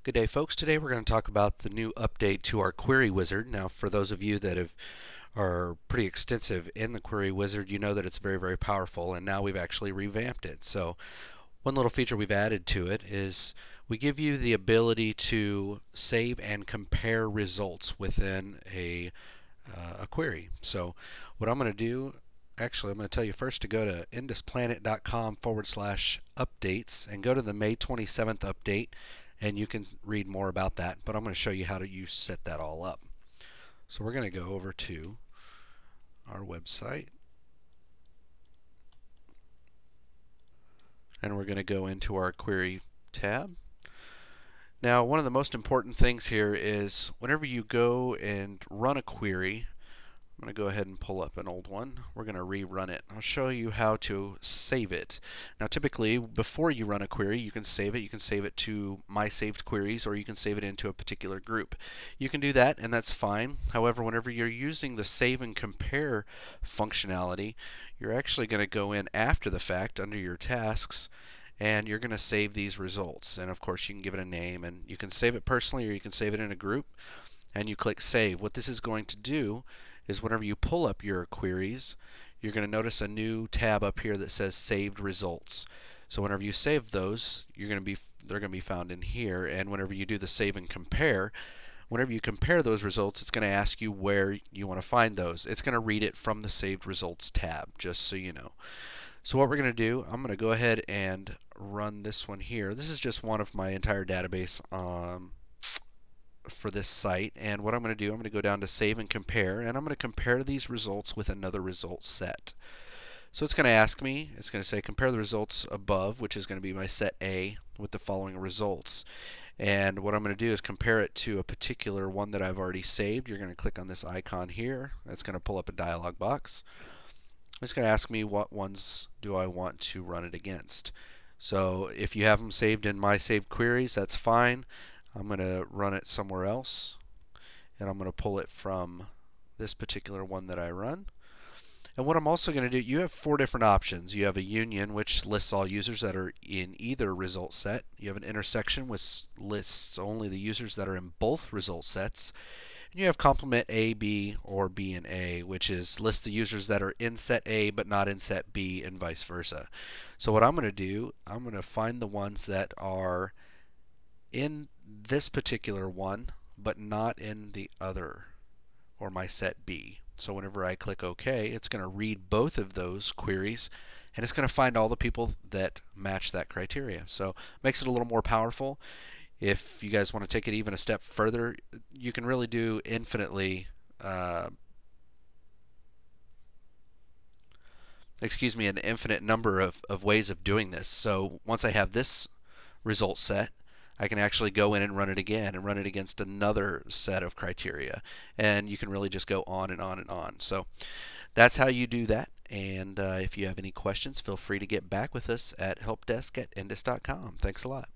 Good day, folks. Today we're going to talk about the new update to our Query Wizard. Now, for those of you that are pretty extensive in the Query Wizard, you know that it's very, very powerful, and now we've actually revamped it. So, one little feature we've added to it is we give you the ability to save and compare results within a query. So, what I'm going to do, actually, I'm going to tell you first to go to indusplanet.com/updates and go to the May 27th update, and you can read more about that. But I'm going to show you how to set that all up. So we're going to go over to our website, and we're going to go into our query tab. Now, one of the most important things here is whenever you go and run a query, I'm going to go ahead and pull up an old one. We're going to rerun it. I'll show you how to save it. Now, typically, before you run a query, you can save it. You can save it to My Saved Queries, or you can save it into a particular group. You can do that, and that's fine. However, whenever you're using the Save and Compare functionality, you're actually going to go in after the fact under your tasks, and you're going to save these results. And of course, you can give it a name, and you can save it personally, or you can save it in a group, and you click Save. What this is going to do is whenever you pull up your queries, you're going to notice a new tab up here that says Saved Results. So whenever you save those, they're going to be found in here. And whenever you do the Save and Compare, whenever you compare those results, it's going to ask you where you want to find those. It's going to read it from the Saved Results tab, just so you know. So what we're going to do, I'm going to go ahead and run this one here. This is just one of my entire database for this site, and what I'm going to do, I'm going to go down to Save and Compare, and I'm going to compare these results with another result set. So it's going to ask me, it's going to say compare the results above, which is going to be my set A, with the following results. And what I'm going to do is compare it to a particular one that I've already saved. You're going to click on this icon here. That's going to pull up a dialog box. It's going to ask me what ones do I want to run it against. So if you have them saved in My Saved Queries, that's fine. I'm going to run it somewhere else, and I'm going to pull it from this particular one that I run. And what I'm also going to do, you have 4 different options. You have a union, which lists all users that are in either result set. You have an intersection, which lists only the users that are in both result sets. And you have complement A, B, or B and A, which is lists the users that are in set A but not in set B, and vice versa. So what I'm going to do, I'm going to find the ones that are in this particular one, but not in the other, or my set B. So whenever I click OK, it's going to read both of those queries, and it's going to find all the people that match that criteria. So it makes it a little more powerful. If you guys want to take it even a step further, you can really do infinitely, an infinite number of ways of doing this. So once I have this result set, I can actually go in and run it again and run it against another set of criteria. And you can really just go on and on and on. So that's how you do that. And if you have any questions, feel free to get back with us at helpdesk@indus.com. Thanks a lot.